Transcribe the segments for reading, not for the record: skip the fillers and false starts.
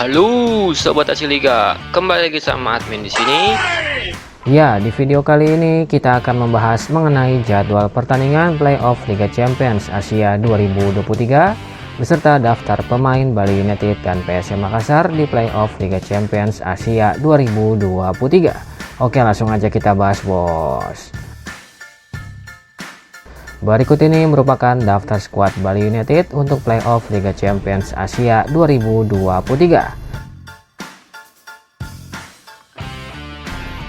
Halo Sobat Aksi Liga, kembali lagi sama admin di sini. Ya, di video kali ini kita akan membahas mengenai jadwal pertandingan playoff Liga Champions Asia 2023 beserta daftar pemain Bali United dan PSM Makassar di playoff Liga Champions Asia 2023. Oke, langsung aja kita bahas, bos. Berikut ini merupakan daftar skuad Bali United untuk playoff Liga Champions Asia 2023.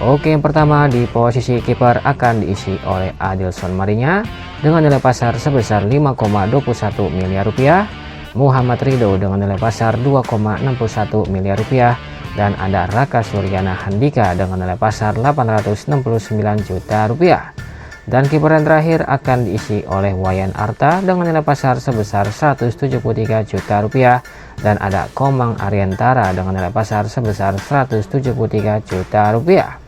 Oke, yang pertama di posisi kiper akan diisi oleh Adilson Marinya dengan nilai pasar sebesar 5,21 miliar rupiah, Muhammad Ridho dengan nilai pasar 2,61 miliar rupiah, dan ada Raka Suryana Handika dengan nilai pasar 869 juta rupiah. Dan kiper yang terakhir akan diisi oleh Wayan Arta dengan nilai pasar sebesar 173 juta rupiah, dan ada Komang Ariantara dengan nilai pasar sebesar 173 juta rupiah.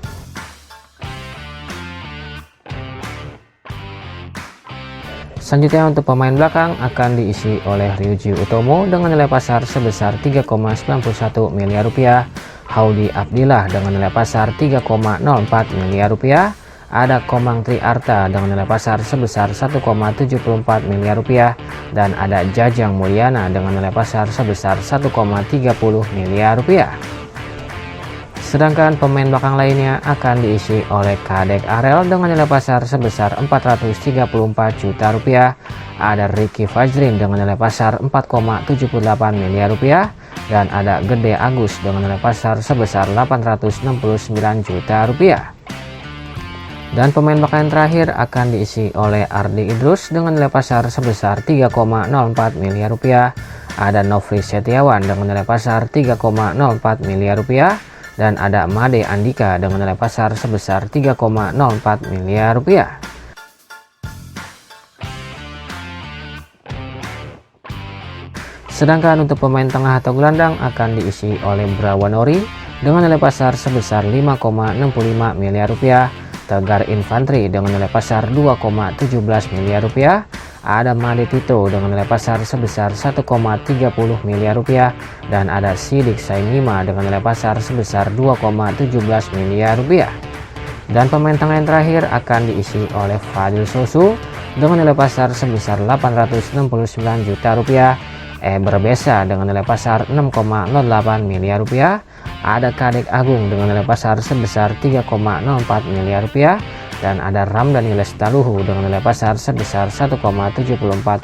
Selanjutnya untuk pemain belakang akan diisi oleh Ryuji Utomo dengan nilai pasar sebesar 3,91 miliar rupiah, Haudi Abdillah dengan nilai pasar 3,04 miliar rupiah, ada Komang Tri Arta dengan nilai pasar sebesar 1,74 miliar rupiah, dan ada Jajang Mulyana dengan nilai pasar sebesar 1,30 miliar rupiah. Sedangkan pemain belakang lainnya akan diisi oleh Kadek Arel dengan nilai pasar sebesar 434 juta rupiah, ada Ricky Fajrin dengan nilai pasar 4,78 miliar rupiah, dan ada Gede Agus dengan nilai pasar sebesar 869 juta rupiah. Dan pemain belakang terakhir akan diisi oleh Ardi Idrus dengan nilai pasar sebesar 3,04 miliar rupiah, ada Nofri Setiawan dengan nilai pasar 3,04 miliar rupiah, dan ada Made Andika dengan nilai pasar sebesar 3,04 miliar rupiah. Sedangkan untuk pemain tengah atau gelandang akan diisi oleh Brawanori dengan nilai pasar sebesar 5,65 miliar rupiah, Tegar Infantri dengan nilai pasar 2,17 miliar rupiah, ada Made Tito dengan nilai pasar sebesar 1,30 miliar rupiah, dan ada Sidik Sainima dengan nilai pasar sebesar 2,17 miliar rupiah. Dan pemain tengah yang terakhir akan diisi oleh Fadil Sosu dengan nilai pasar sebesar 869 juta rupiah, Berbesa dengan nilai pasar 6,08 miliar rupiah, ada Kadek Agung dengan nilai pasar sebesar 3,04 miliar rupiah, dan ada Ramdhani Lestaluhu dengan nilai pasar sebesar 1,74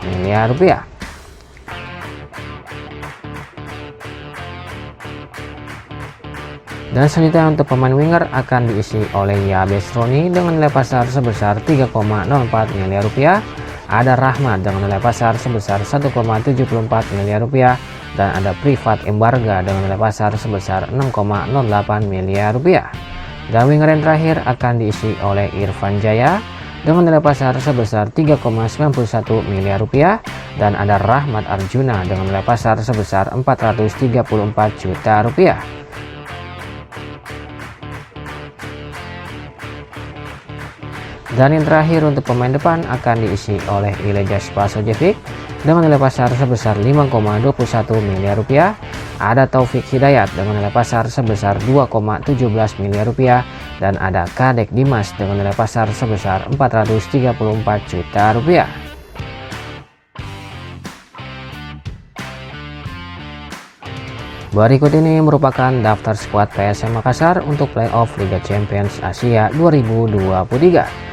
miliar rupiah. Dan selanjutnya untuk pemain winger akan diisi oleh Yabes Roni dengan nilai pasar sebesar 3,04 miliar rupiah, ada Rahmat dengan nilai pasar sebesar 1,74 miliar rupiah, dan ada Privat Embarga dengan nilai pasar sebesar 6,08 miliar rupiah. Dan winger yang terakhir akan diisi oleh Irfan Jaya dengan nilai pasar sebesar 3,91 miliar rupiah, dan ada Rahmat Arjuna dengan nilai pasar sebesar 434 juta rupiah. Dan yang terakhir untuk pemain depan akan diisi oleh Ilejas Pasojevic dengan nilai pasar sebesar 5,21 miliar rupiah, ada Taufik Hidayat dengan nilai pasar sebesar 2,17 miliar rupiah, dan ada Kadek Dimas dengan nilai pasar sebesar 434 juta rupiah. Berikut ini merupakan daftar skuad PSM Makassar untuk playoff Liga Champions Asia 2023.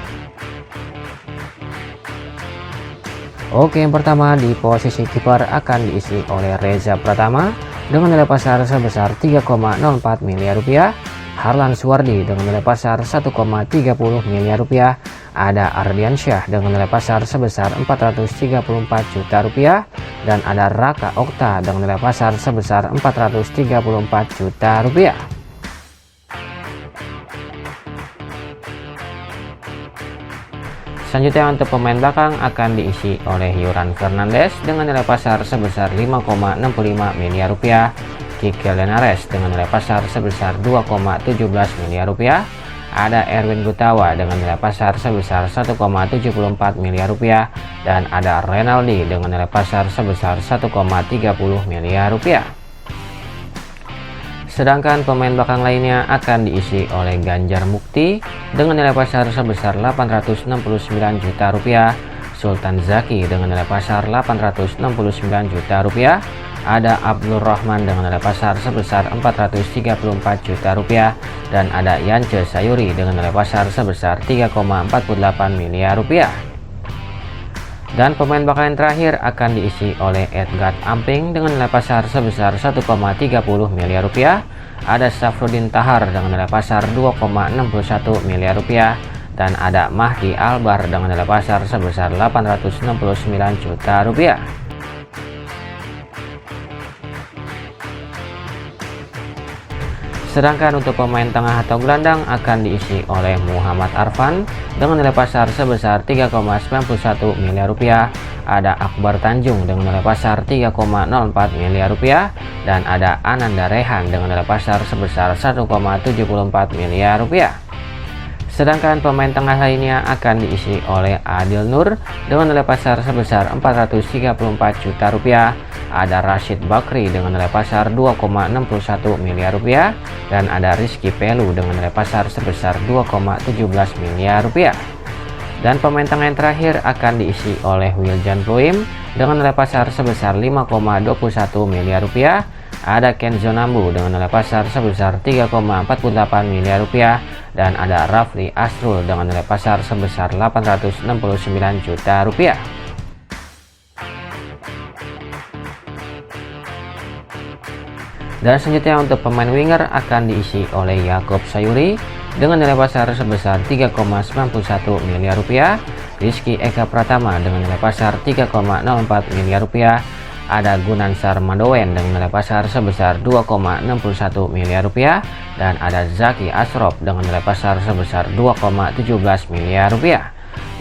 Oke, yang pertama di posisi kiper akan diisi oleh Reza Pratama dengan nilai pasar sebesar 3,04 miliar rupiah, Harlan Suwardi dengan nilai pasar 1,30 miliar rupiah, ada Ardiansyah dengan nilai pasar sebesar 434 juta rupiah, dan ada Raka Okta dengan nilai pasar sebesar 434 juta rupiah. Selanjutnya untuk pemain belakang akan diisi oleh Yoran Fernandes dengan nilai pasar sebesar 5,65 miliar rupiah, Kike Lenares dengan nilai pasar sebesar 2,17 miliar rupiah, ada Erwin Gutawa dengan nilai pasar sebesar 1,74 miliar rupiah, dan ada Renaldi dengan nilai pasar sebesar 1,30 miliar rupiah. Sedangkan pemain belakang lainnya akan diisi oleh Ganjar Mukti dengan nilai pasar sebesar 869 juta rupiah, Sultan Zaki dengan nilai pasar 869 juta rupiah, ada Abdul Rahman dengan nilai pasar sebesar 434 juta rupiah, dan ada Yance Sayuri dengan nilai pasar sebesar 3,48 miliar rupiah. Dan pemain belakang yang terakhir akan diisi oleh Edgar Amping dengan nilai pasar sebesar 1,30 miliar rupiah, ada Safruddin Tahar dengan nilai pasar 2,61 miliar rupiah, dan ada Mahdi Albar dengan nilai pasar sebesar 869 juta rupiah. Sedangkan untuk pemain tengah atau gelandang akan diisi oleh Muhammad Arfan dengan nilai pasar sebesar 3,91 miliar rupiah, ada Akbar Tanjung dengan nilai pasar 3,04 miliar rupiah, dan ada Ananda Rehan dengan nilai pasar sebesar 1,74 miliar rupiah. Sedangkan pemain tengah lainnya akan diisi oleh Adil Nur dengan nilai pasar sebesar 434 juta rupiah, ada Rashid Bakri dengan nilai pasar 2,61 miliar rupiah, dan ada Rizky Pelu dengan nilai pasar sebesar 2,17 miliar rupiah. Dan pemain tengah yang terakhir akan diisi oleh Wiljan Pluim dengan nilai pasar sebesar 5,21 miliar rupiah, ada Kenzo Nambu dengan nilai pasar sebesar 3,48 miliar rupiah, dan ada Rafli Asrul dengan nilai pasar sebesar 869 juta rupiah. Dan selanjutnya untuk pemain winger akan diisi oleh Yaakob Sayuri dengan nilai pasar sebesar 3,91 miliar rupiah, Rizky Eka Pratama dengan nilai pasar 3,04 miliar rupiah, ada Gunansar Mandowen dengan nilai pasar sebesar 2,61 miliar rupiah, dan ada Zaki Asrop dengan nilai pasar sebesar 2,17 miliar rupiah.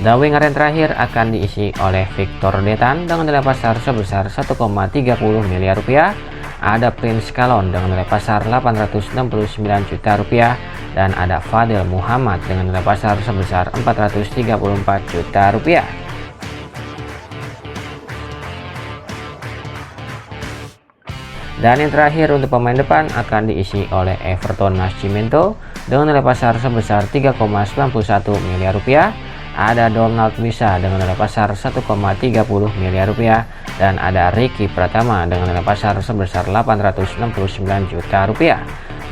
Dan winger yang terakhir akan diisi oleh Victor Detan dengan nilai pasar sebesar 1,30 miliar rupiah, ada Prince Kalon dengan nilai pasar 869 juta rupiah, dan ada Fadil Muhammad dengan nilai pasar sebesar 434 juta rupiah. Dan yang terakhir untuk pemain depan akan diisi oleh Everton Nascimento dengan nilai pasar sebesar 3,91 miliar rupiah, ada Donald Bisa dengan nilai pasar 1,30 miliar rupiah, dan ada Ricky Pratama dengan nilai pasar sebesar 869 juta rupiah.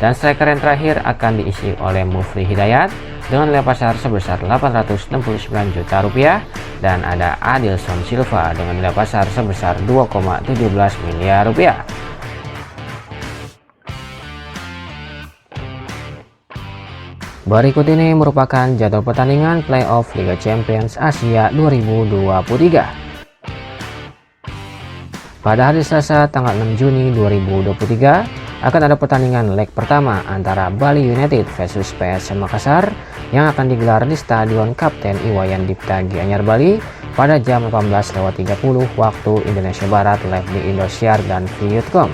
Dan striker yang terakhir akan diisi oleh Mufli Hidayat dengan nilai pasar sebesar 869 juta rupiah, dan ada Adilson Silva dengan nilai pasar sebesar 2,17 miliar rupiah. Berikut ini merupakan jadwal pertandingan playoff Liga Champions Asia 2023. Pada hari Selasa tanggal 6 Juni 2023 akan ada pertandingan leg pertama antara Bali United versus PSM Makassar yang akan digelar di Stadion Kapten Iwayan Dipta Gianyar Bali pada jam 18.30 waktu Indonesia Barat, live di Indosiar dan Vietcom.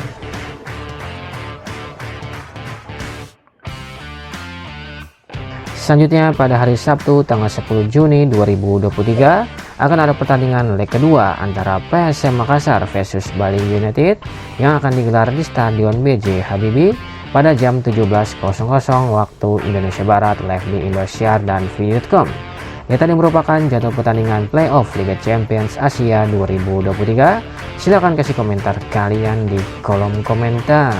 Selanjutnya pada hari Sabtu tanggal 10 Juni 2023 akan ada pertandingan leg kedua antara PSM Makassar versus Bali United yang akan digelar di Stadion BJ Habibie pada jam 17.00 waktu Indonesia Barat, live di Indosiar dan Vietcom. Ini tadi merupakan jadwal pertandingan playoff Liga Champions Asia 2023. Silahkan kasih komentar kalian di kolom komentar.